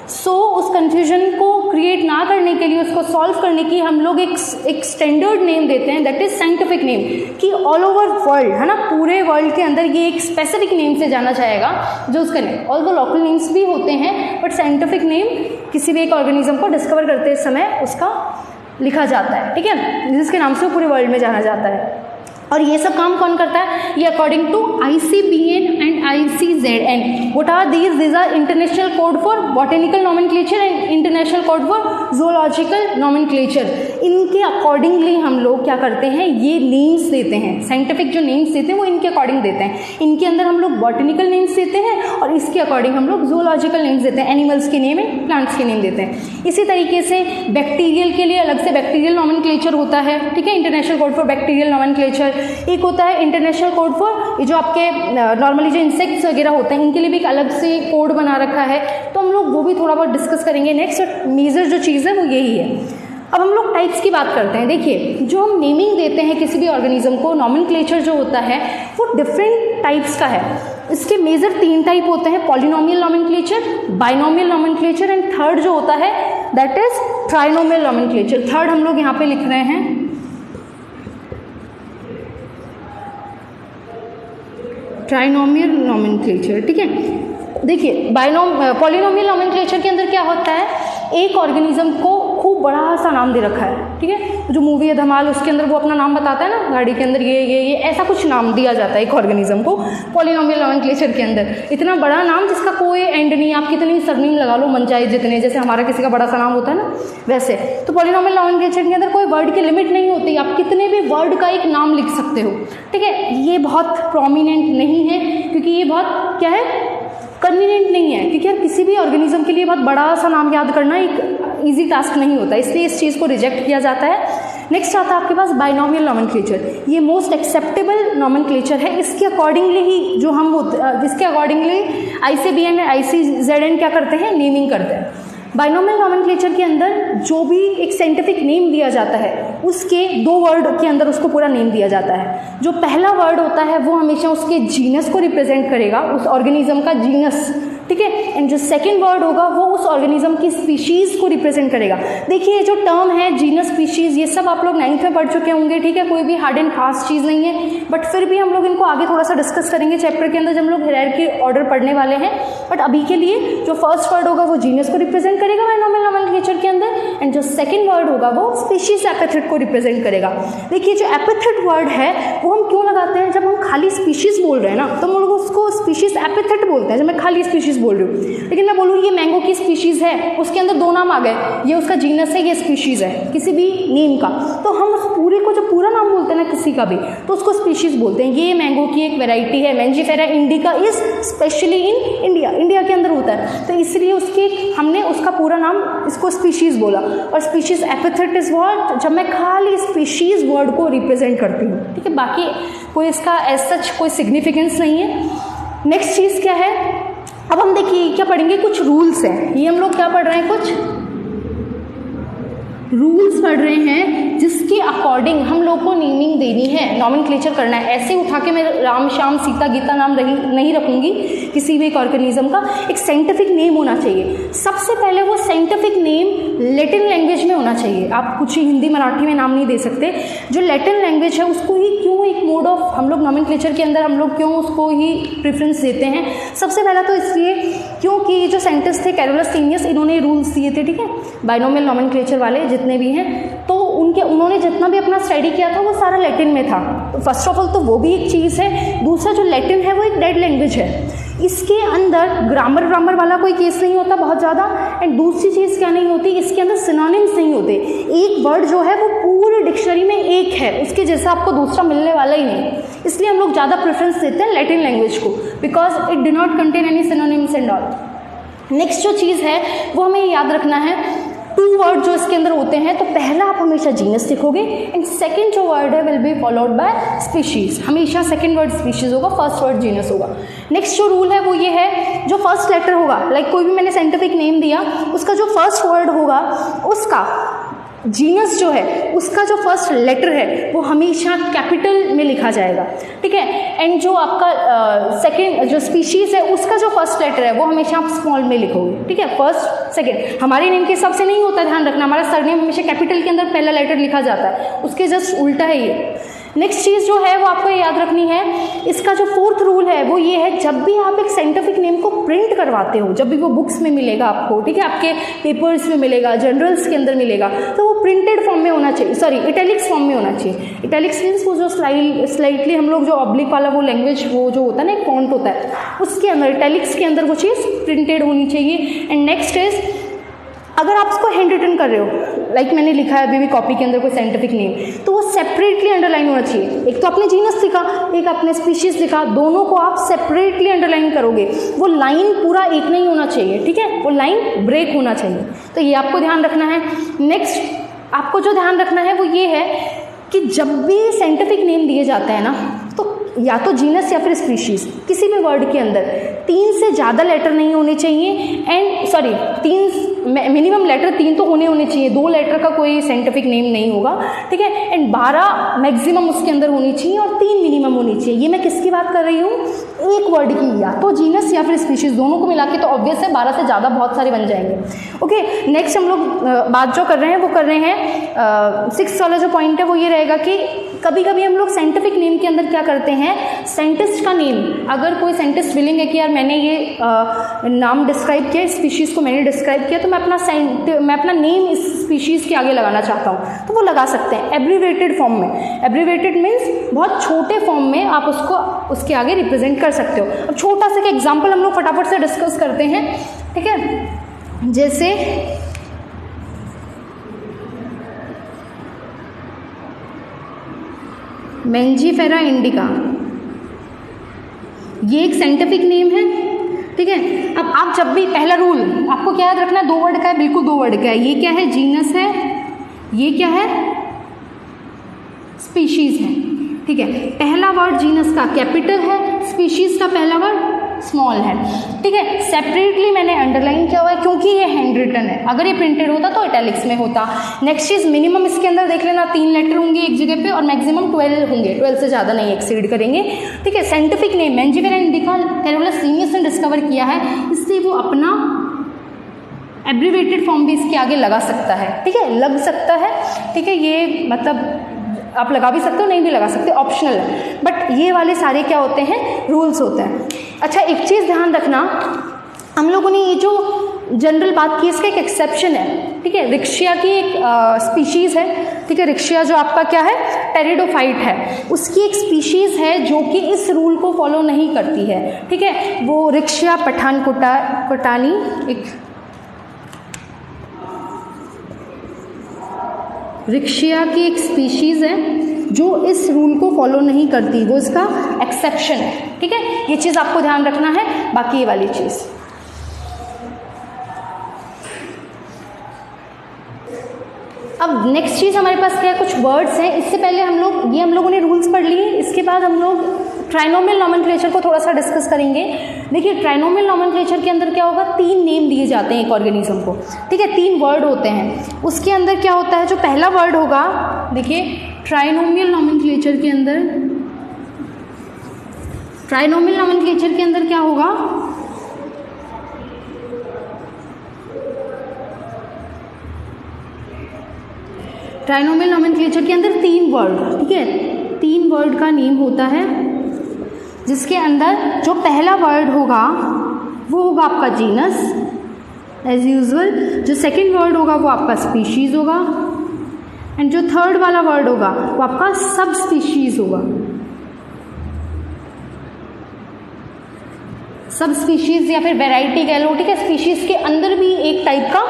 सो उस कन्फ्यूजन को क्रिएट ना करने के लिए, उसको सॉल्व करने की हम लोग एक स्टैंडर्ड नेम देते हैं, दैट इज साइंटिफिक नेम, कि ऑल ओवर वर्ल्ड, है ना, पूरे वर्ल्ड के अंदर ये एक स्पेसिफिक नेम से जाना जाएगा जो उसका नेम। ऑल दो लोकल नेम्स भी होते हैं बट साइंटिफिक नेम किसी भी एक ऑर्गेनिज्म को डिस्कवर करते समय उसका लिखा जाता है, ठीक है, जिसके नाम से वो पूरे वर्ल्ड में जाना जाता है। और ये सब काम कौन करता है, ये according to ICBN and ICZN। What are these are international code for botanical nomenclature and international code for zoological nomenclature. इनके अकॉर्डिंगली हम लोग क्या करते हैं, ये नेम्स देते हैं, साइंटिफिक जो नेम्स देते हैं वो इनके अकॉर्डिंग देते हैं। इनके अंदर हम लोग बॉटनिकल नेम्स देते हैं और इसके अकॉर्डिंग हम लोग जूलॉजिकल नेम्स देते हैं, एनिमल्स के नेम एंड प्लांट्स के नेम देते हैं। इसी तरीके से बैक्टीरियल के लिए अलग से बैक्टीरियल नॉमेनक्लेचर होता है, ठीक है, international code for bacterial nomenclature. एक होता है इंटरनेशनल कोड फॉर ये जो आपके नॉर्मली जो इंसेक्ट्स वगैरह होते हैं इनके लिए भी एक अलग से कोड बना रखा है, तो हम लोग वो भी थोड़ा बहुत डिस्कस करेंगे नेक्स्ट। मेजर जो चीज़ है वो यही है। अब हम लोग टाइप्स की बात करते हैं। देखिए, जो हम नेमिंग देते हैं किसी भी ऑर्गेनिज्म को, नॉमेनक्लेचर जो होता है वो डिफरेंट टाइप्स का है। इसके मेजर 3 टाइप होते हैं, polynomial nomenclature, binomial nomenclature and third जो होता है that is trinomial nomenclature. Third हम लोग यहाँ पे लिख रहे हैं ट्राइनोमियल नॉमेनक्लेचर, ठीक है। देखिए, पॉलिनोमियल नॉमेनक्लेचर के अंदर क्या होता है, एक ऑर्गेनिज्म को खूब बड़ा सा नाम दे रखा है, ठीक है। जो मूवी है धमाल, उसके अंदर वो अपना नाम बताता है ना, गाड़ी के अंदर ये ऐसा कुछ नाम दिया जाता है एक ऑर्गेनिज्म को पॉलिनोमियल नॉमेनक्लेचर के अंदर। इतना बड़ा नाम जिसका कोई एंड नहीं, आप कितनी सरनेम लगा लो मन चाहे जितने, जैसे हमारा किसी का बड़ा सा नाम होता है ना वैसे। तो पॉलिनोमियल नॉमेनक्लेचर के अंदर कोई वर्ड की लिमिट नहीं होती, आप कितने भी वर्ड का एक नाम लिख सकते हो, ठीक है। ये बहुत प्रोमिनेंट नहीं है क्योंकि ये बहुत क्या है, कन्वीनियंट नहीं है, क्योंकि यार किसी भी ऑर्गेनिज्म के लिए बहुत बड़ा सा नाम याद करना एक इजी टास्क नहीं होता, इसलिए इस चीज़ को रिजेक्ट किया जाता है। नेक्स्ट आता है आपके पास बाइनोमियल नॉमेनक्लेचर। ये मोस्ट एक्सेप्टेबल नॉमेनक्लेचर है। इसके अकॉर्डिंगली ही जो हम इसके अकॉर्डिंगली ICBN और ICZN क्या करते हैं, नेमिंग करते हैं। बाइनोमियल नॉमेनक्लेचर के अंदर जो भी एक साइंटिफिक नेम दिया जाता है उसके 2 वर्ड के अंदर उसको पूरा नेम दिया जाता है। जो पहला वर्ड होता है वो हमेशा उसके जीनस को रिप्रेजेंट करेगा, उस ऑर्गेनिज्म का जीनस, ठीक है। एंड जो सेकंड वर्ड होगा वो उस ऑर्गेनिज्म की स्पीशीज़ को रिप्रेजेंट करेगा। देखिए, जो टर्म है जीनस, स्पीशीज़, ये सब आप लोग 9th में पढ़ चुके होंगे, ठीक है, कोई भी हार्ड एंड फास्ट चीज़ नहीं है, बट फिर भी हम लोग इनको आगे थोड़ा सा डिस्कस करेंगे चैप्टर के अंदर जब हम लोग हायरार्की ऑर्डर पढ़ने वाले हैं। बट अभी के लिए जो फर्स्ट वर्ड होगा वो जीनस को रिप्रेजेंट करेगा बाइनोमियल नॉमेनक्लेचर के अंदर, एंड जो सेकंड वर्ड होगा वो स्पीशीज एपिथेट को रिप्रेजेंट करेगा। देखिए, जो एपिथेट वर्ड है वो हम क्यों लगाते हैं, जब हम खाली स्पीशीज बोल रहे हैं ना तो हम लोग उसको स्पीशीज एपिथेट बोलते हैं, जब मैं खाली स्पीशीज बोल रही हूँ। लेकिन मैं बोलूँ ये मैंगो की स्पीशीज है, उसके अंदर 2 नाम आ गए, ये उसका जीनस है, ये स्पीशीज है किसी भी नेम का, तो हम उस पूरे को जो पूरा नाम बोलते हैं ना किसी का भी, तो उसको स्पीशीज बोलते हैं। ये मैंगो की एक वेराइटी है, Mangifera indica is specially in India, India के अंदर होता है, तो इसलिए उसकी हमने उसका पूरा नाम इसको स्पीशीज बोला। और स्पीशीज एपिथेट इज व्हाट, जब मैं खाली स्पीशीज वर्ड को रिप्रेजेंट करती हूँ, ठीक है, बाकी कोई इसका एज सच कोई सिग्निफिकेंस नहीं है। नेक्स्ट चीज़ क्या है, अब हम देखिए क्या पढ़ेंगे, कुछ रूल्स हैं। ये हम लोग क्या पढ़ रहे हैं, कुछ रूल्स पढ़ रहे हैं जिसके अकॉर्डिंग हम लोग को नेमिंग देनी है, नॉमेनक्लेचर करना है। ऐसे उठा के मैं राम श्याम सीता गीता नाम नहीं रखूंगी किसी भी एक ऑर्गेनिज्म का, एक साइंटिफिक नेम होना चाहिए। सबसे पहले वो साइंटिफिक नेम लैटिन लैंग्वेज में होना चाहिए, आप कुछ ही हिंदी मराठी में नाम नहीं दे सकते। जो लैटिन लैंग्वेज है उसको ही क्यों एक मोड ऑफ हम लोग नॉमेनक्लेचर के अंदर हम लोग क्यों उसको ही प्रेफरेंस देते हैं, सबसे पहला तो इसलिए क्योंकि जो साइंटिस्ट थे कैरोलस लीनियस, इन्होंने रूल्स दिए थे, ठीक है, बाइनोमियल नॉमेनक्लेचर वाले जितने भी हैं, तो उन्होंने जितना भी अपना स्टडी किया था वो सारा लैटिन में था। तो फर्स्ट ऑफ ऑल तो वो भी एक चीज़ है। दूसरा, जो लैटिन है वो एक डेड लैंग्वेज है, इसके अंदर ग्रामर वाला कोई केस नहीं होता बहुत ज़्यादा। एंड दूसरी चीज़ क्या नहीं होती, इसके अंदर सिनोनिम्स नहीं होते। एक वर्ड जो है वो पूरे डिक्शनरी में एक है, उसके जैसा आपको दूसरा मिलने वाला ही नहीं, इसलिए हम लोग ज़्यादा प्रेफरेंस देते हैं लैटिन लैंग्वेज को, because it do not contain any synonyms and all. Next जो चीज़ है वो हमें याद रखना है, 2 वर्ड जो इसके अंदर होते हैं, तो पहला आप हमेशा जीनस लिखोगे एंड सेकंड जो वर्ड है will be followed by species. हमेशा सेकंड वर्ड स्पीशीज होगा, फर्स्ट वर्ड जीनस होगा। नेक्स्ट जो रूल है वो ये है, जो फर्स्ट लेटर होगा, लाइक कोई भी मैंने साइंटिफिक नेम दिया, उसका जो फर्स्ट वर्ड होगा उसका जीनस जो है उसका जो फर्स्ट लेटर है वो हमेशा कैपिटल में लिखा जाएगा, ठीक है। एंड जो आपका सेकंड जो स्पीशीज़ है उसका जो फर्स्ट लेटर है वो हमेशा आप स्मॉल में लिखोगे, ठीक है, फर्स्ट सेकंड। हमारे नेम के हिसाब से नहीं होता, ध्यान रखना, हमारा सरनेम हमेशा कैपिटल के अंदर पहला लेटर लिखा जाता है, उसके जस्ट उल्टा है ये। नेक्स्ट चीज़ जो है वो आपको याद रखनी है, इसका जो 4th रूल है वो ये है, जब भी आप एक साइंटिफिक नेम को प्रिंट करवाते हो, जब भी वो बुक्स में मिलेगा आपको, ठीक है, आपके पेपर्स में मिलेगा, जर्नल्स के अंदर मिलेगा, तो वो प्रिंटेड फॉर्म में होना चाहिए, सॉरी इटैलिक्स फॉर्म में होना चाहिए। इटैलिक्स मीन्स वो जो स्लाइटली हम लोग जो ऑब्लिक वाला वो लैंग्वेज वो जो होता है ना एक फॉन्ट होता है, उसके अंदर इटैलिक्स के अंदर वो चीज़ प्रिंटेड होनी चाहिए। एंड नेक्स्ट इज, अगर आप उसको हैंड रिटन कर रहे हो, लाइक मैंने लिखा है अभी भी कॉपी के अंदर कोई साइंटिफिक नेम, तो वो सेपरेटली अंडरलाइन होना चाहिए। एक तो आपने जीनस लिखा, एक आपने स्पीशीज लिखा, दोनों को आप सेपरेटली अंडरलाइन करोगे, वो लाइन पूरा एक नहीं होना चाहिए, ठीक है, वो लाइन ब्रेक होना चाहिए। तो ये आपको ध्यान रखना है। नेक्स्ट आपको जो ध्यान रखना है वो ये है कि जब भी साइंटिफिक नेम दिए जाते हैं ना, तो या तो जीनस या फिर स्पीशीज़, किसी भी वर्ड के अंदर 3 से ज़्यादा लेटर नहीं होने चाहिए, एंड सॉरी 3 मिनिमम लेटर 3 तो होने चाहिए, 2 लेटर का कोई साइंटिफिक नेम नहीं होगा, ठीक है, एंड 12 मैक्सिमम उसके अंदर होनी चाहिए और 3 मिनिमम होनी चाहिए। ये मैं किसकी बात कर रही हूँ, एक वर्ड की, या तो जीनस या फिर स्पीशीज़, दोनों को मिला के तो ऑब्वियस है 12 से ज़्यादा बहुत सारे बन जाएंगे। ओके, नेक्स्ट हम लोग बात जो कर रहे हैं वो कर रहे हैं 6th वाला जो पॉइंट है वो ये रहेगा कि कभी कभी हम लोग साइंटिफिक नेम के अंदर क्या करते हैं, साइंटिस्ट का नेम, अगर कोई साइंटिस्ट विलिंग है कि यार मैंने ये नाम डिस्क्राइब किया, स्पीशीज़ को मैंने डिस्क्राइब किया, तो मैं अपना नेम इस स्पीशीज़ के आगे लगाना चाहता हूँ, तो वो लगा सकते हैं एब्रीवेटेड फॉर्म में। एब्रीवेटेड मीन्स बहुत छोटे फॉर्म में आप उसको उसके आगे रिप्रेजेंट कर सकते हो। अब छोटा सा एग्जाम्पल हम लोग फटाफट से डिस्कस करते हैं, ठीक है, जैसे मेंजीफेरा इंडिका, ये एक साइंटिफिक नेम है, ठीक है। अब आप जब भी, पहला रूल आपको क्या याद रखना है, 2 वर्ड का है, बिल्कुल 2 वर्ड का है। ये क्या है, जीनस है, ये क्या है, स्पीशीज है, ठीक है। पहला वर्ड जीनस का कैपिटल है, स्पीशीज का पहला वर्ड स्मॉल है, ठीक है। सेपरेटली मैंने अंडरलाइन किया हुआ है क्योंकि ये हैंड रिटन है, अगर ये प्रिंटेड होता तो इटैलिक्स में होता। नेक्स्ट चीज़, मिनिमम इसके अंदर देख लेना 3 लेटर होंगे एक जगह पे और मैक्सिमम 12 होंगे, 12 से ज़्यादा नहीं एक्सीड करेंगे, ठीक है। Scientific name Mangifera indica Carolus Linnaeus ने डिस्कवर किया है, इसलिए वो अपना एब्रीवेटेड फॉर्म भी इसके आगे लगा सकता है, ठीक है, लग सकता है, ठीक है। ये मतलब आप लगा भी सकते हो, नहीं भी लगा सकते, ऑप्शनल है, बट ये वाले सारे क्या होते हैं, रूल्स होते हैं। अच्छा, एक चीज़ ध्यान रखना, हम लोगों ने ये जो जनरल बात की, इसका एक एक्सेप्शन है, ठीक है। रिक्शिया की एक स्पीशीज़ है, ठीक है, रिक्शिया जो आपका क्या है, टेरिडोफाइट है, उसकी एक स्पीशीज़ है जो कि इस रूल को फॉलो नहीं करती है, ठीक है। वो रिक्शिया पठानकोटानी एक रिक्शिया की एक स्पीशीज़ है जो इस रूल को फॉलो नहीं करती, वो इसका एक्सेप्शन है, ठीक है। ये चीज़ आपको ध्यान रखना है। बाकी ये वाली चीज़, अब नेक्स्ट चीज़ हमारे पास क्या है, कुछ वर्ड्स हैं। इससे पहले हम लोगों ने रूल्स पढ़ लिए, इसके बाद हम लोग ट्राइनोमियल नॉमेनक्लेचर को थोड़ा सा डिस्कस करेंगे। देखिए, ट्राइनोमियल नॉमेनक्लेचर के अंदर क्या होगा, 3 नेम दिए जाते हैं एक ऑर्गेनिज्म को, ठीक है, 3 वर्ड होते हैं। उसके अंदर क्या होता है, जो पहला वर्ड होगा, देखिए ट्राइनोमियल नॉमेनक्लेचर के अंदर क्या होगा, ट्राइनोमियल नॉमेनक्लेचर के अंदर 3 वर्ड, ठीक है, 3 वर्ड का नेम होता है, जिसके अंदर जो पहला वर्ड होगा वो होगा आपका जीनस एज यूजुअल, जो सेकंड वर्ड होगा वो आपका स्पीशीज़ होगा, एंड जो थर्ड वाला वर्ड होगा वो आपका सब स्पीशीज़ होगा। सब स्पीशीज़ या फिर वैरायटी कह लो, ठीक है, स्पीशीज़ के अंदर भी एक टाइप का,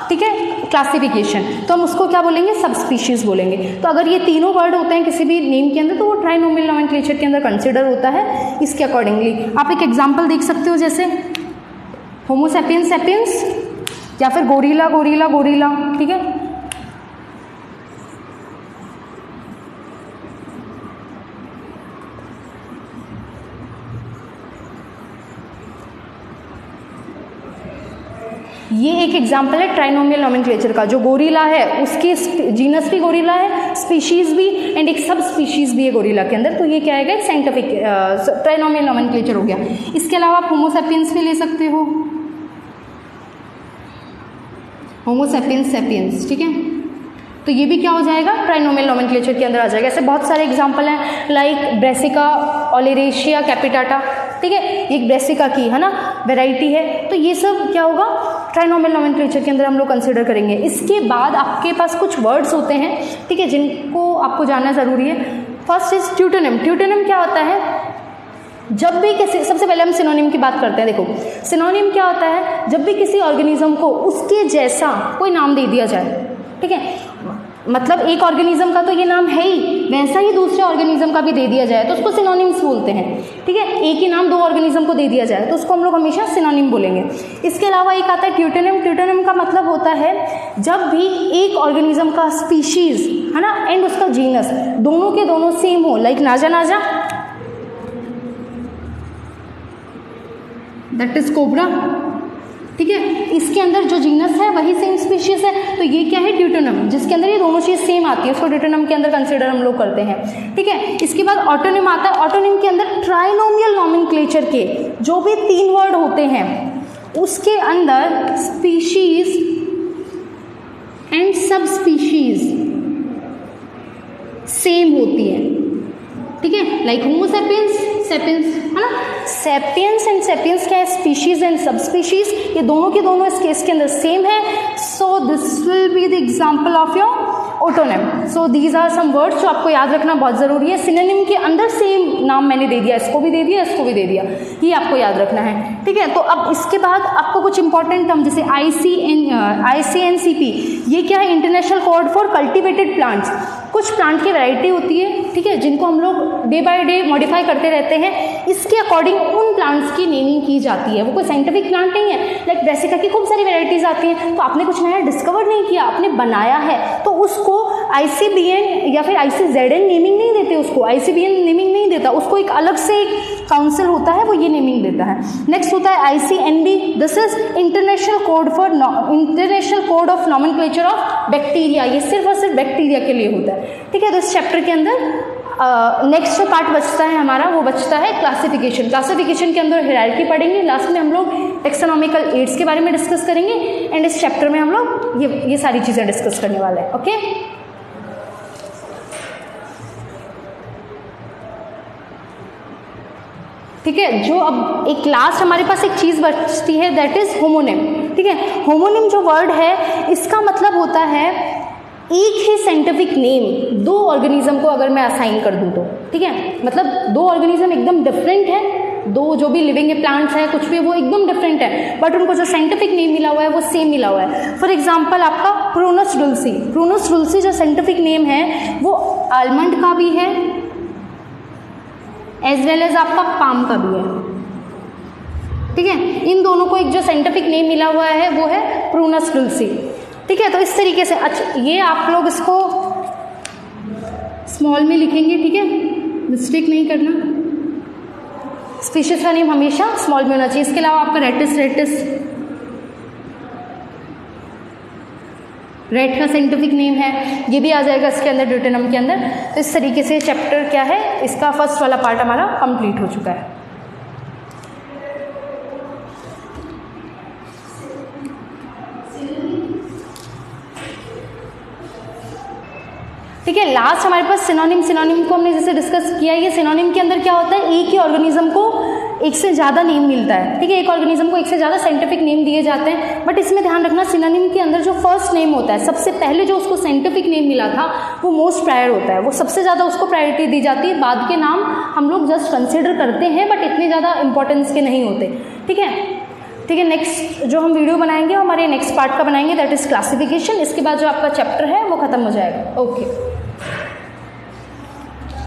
ठीक है, क्लासिफिकेशन, तो हम उसको क्या बोलेंगे, सब स्पीशीज़ बोलेंगे। तो अगर ये तीनों वर्ड होते हैं किसी भी नेम के अंदर तो वो ट्राइनोमियल नॉमेनक्लेचर के अंदर कंसिडर होता है। इसके अकॉर्डिंगली आप एक एग्जांपल देख सकते हो, जैसे होमो सैपियंस सैपियंस या फिर गोरिला गोरिला गोरिला, ठीक है। ये एक एग्जाम्पल है ट्राइनोमियल नॉमेनक्लेचर का। जो गोरिला है उसकी जीनस भी गोरिला है, स्पीशीज़ भी, एंड एक सब स्पीशीज़ भी है गोरिला के अंदर, तो ये क्या है, एक साइंटिफिक ट्राइनोमियल नॉमेनक्लेचर हो गया। इसके अलावा आप होमो सैपियंस भी ले सकते हो, होमो सैपियंस सैपियंस, ठीक है, तो ये भी क्या हो जाएगा, ट्राइनोमियल नॉमेनक्लेचर के अंदर आ जाएगा। ऐसे बहुत सारे एग्जाम्पल हैं, लाइक ब्रेसिका ओलेरेशिया कैपिटाटा, ठीक है, एक ब्रेसिका की है ना वैरायटी है, तो ये सब क्या होगा, ट्राइनोमियल नॉमेनक्लेचर के अंदर हम लोग कंसिडर करेंगे। इसके बाद आपके पास कुछ वर्ड्स होते हैं, ठीक है, जिनको आपको जानना ज़रूरी है। First is ट्यूटोनिम। ट्यूटोनिम क्या होता है, जब भी किसी, सबसे पहले हम सिनोनिम की बात करते हैं। देखो, सिनोनिम क्या होता है, जब भी किसी ऑर्गेनिज्म को उसके जैसा कोई नाम दे दिया जाए, ठीक है, मतलब एक ऑर्गेनिज्म का तो ये नाम है ही, वैसा ही दूसरे ऑर्गेनिज्म का भी दे दिया जाए तो उसको सिनोनिम्स बोलते हैं। ठीक है, एक ही नाम दो ऑर्गेनिज्म को दे दिया जाए तो उसको हम लोग हमेशा सिनोनिम बोलेंगे। इसके अलावा एक आता है ट्यूटोनिम। ट्यूटोनिम का मतलब होता है जब भी एक ऑर्गेनिज्म का स्पीशीज है ना एंड उसका जीनस दोनों के दोनों सेम हो, लाइक नाजा नाजा दैट इज कोबरा। ठीक है, इसके अंदर जो जीनस है वही सेम स्पीशीज है, तो ये क्या है ट्यूटोनम, जिसके अंदर ये दोनों चीज़ सेम आती है उसको ट्यूटोनम के अंदर कंसिडर हम लोग करते हैं। ठीक है, इसके बाद ऑटोनिम आता है। ऑटोनिम के अंदर ट्राइनोमियल नॉमेनक्लेचर के जो भी 3 वर्ड होते हैं उसके अंदर स्पीशीज एंड सब स्पीशीज सेम होती है। ठीक है, लाइक होमो सेपियंस, सेपियंस है ना, सेपियंस एंड सेपियंस क्या है, स्पीशीज एंड सब स्पीशीज, ये दोनों के दोनों इस केस के अंदर सेम है। So this will be the example of your autonym. So these are some words जो आपको याद रखना बहुत ज़रूरी है। सिनोनिम के अंदर सेम नाम मैंने दे दिया, इसको भी दे दिया, इसको भी दे दिया, ये आपको याद रखना है। ठीक है, तो अब इसके बाद आपको कुछ इंपॉर्टेंट टर्म जैसे ICNCP, ये क्या है, international code for cultivated plants. कुछ प्लांट की वैरायटी होती है, ठीक है, जिनको हम लोग डे बाय डे मॉडिफाई करते रहते हैं, इसके अकॉर्डिंग उन प्लांट्स की नेमिंग की जाती है। वो कोई साइंटिफिक प्लांट नहीं है, लाइक ब्रेसिका की खूब सारी वैरायटीज आती हैं, तो आपने कुछ नया डिस्कवर नहीं किया, आपने बनाया है, तो उसको ICBN या फिर ICZN नेमिंग नहीं देते, उसको ICBN नेमिंग नहीं देता, उसको एक अलग से एक काउंसिल होता है वो ये नेमिंग देता है। नेक्स्ट होता है ICNB, this is international code of nomenclature of bacteria, ये सिर्फ और सिर्फ बैक्टीरिया के लिए होता है। ठीक है, तो इस चैप्टर के अंदर नेक्स्ट जो पार्ट बचता है हमारा वो बचता है क्लासिफिकेशन। क्लासिफिकेशन के अंदर हायरार्की पढ़ेंगे, लास्ट में हम लोग टेक्सोनॉमिकल एड्स के बारे में डिस्कस करेंगे एंड इस चैप्टर में हम लोग ये सारी चीज़ें डिस्कस करने वाले हैं। ओके, ठीक है, जो अब एक लास्ट हमारे पास एक चीज़ बचती है दैट इज होमोनिम। ठीक है, होमोनिम जो वर्ड है इसका मतलब होता है एक ही साइंटिफिक नेम दो ऑर्गेनिज्म को अगर मैं असाइन कर दूं तो, ठीक है, मतलब दो ऑर्गेनिज्म एकदम डिफरेंट है, दो जो भी लिविंग प्लांट्स है कुछ भी वो एकदम डिफरेंट है, बट उनको जो साइंटिफिक नेम मिला हुआ है वो सेम मिला हुआ है। फॉर एग्जांपल आपका प्रूनस डुल्सी, प्रूनस डुल्सी जो साइंटिफिक नेम है वो आलमंड का भी है एज वेल एज आपका पाम का भी है। ठीक है, इन दोनों को एक जो साइंटिफिक नेम मिला हुआ है वो है प्रूनस डुल्सी। ठीक है, तो इस तरीके से अच्छा ये आप लोग इसको स्मॉल में लिखेंगे, ठीक है, मिस्टेक नहीं करना, स्पीशीज का नेम हमेशा स्मॉल में होना चाहिए। इसके अलावा आपका रेटिस रेड का साइंटिफिक नेम है, ये भी आ जाएगा इसके अंदर ड्यूटेनम के अंदर। तो इस तरीके से चैप्टर क्या है, इसका फर्स्ट वाला पार्ट हमारा कंप्लीट हो चुका है। ठीक है, लास्ट हमारे पास सिनोनिम को हमने जैसे डिस्कस किया, ये सिनोनिम के अंदर क्या होता है, एक ही ऑर्गेनिज्म को एक से ज़्यादा नेम मिलता है। ठीक है, एक ऑर्गेनिज्म को एक से ज़्यादा साइंटिफिक नेम दिए जाते हैं, बट इसमें ध्यान रखना सिनोनिम के अंदर जो फर्स्ट नेम होता है, सबसे पहले जो उसको साइंटिफिक नेम मिला था वो मोस्ट प्रायर होता है, वो सबसे ज़्यादा उसको प्रायोरिटी दी जाती है। बाद के नाम हम लोग जस्ट कंसिडर करते हैं बट इतने ज़्यादा इंपॉर्टेंस के नहीं होते। ठीक है, नेक्स्ट जो हम वीडियो बनाएंगे हमारे नेक्स्ट पार्ट का बनाएंगे दैट इज़ क्लासिफिकेशन। इसके बाद जो आपका चैप्टर है वो खत्म हो जाएगा। ओके।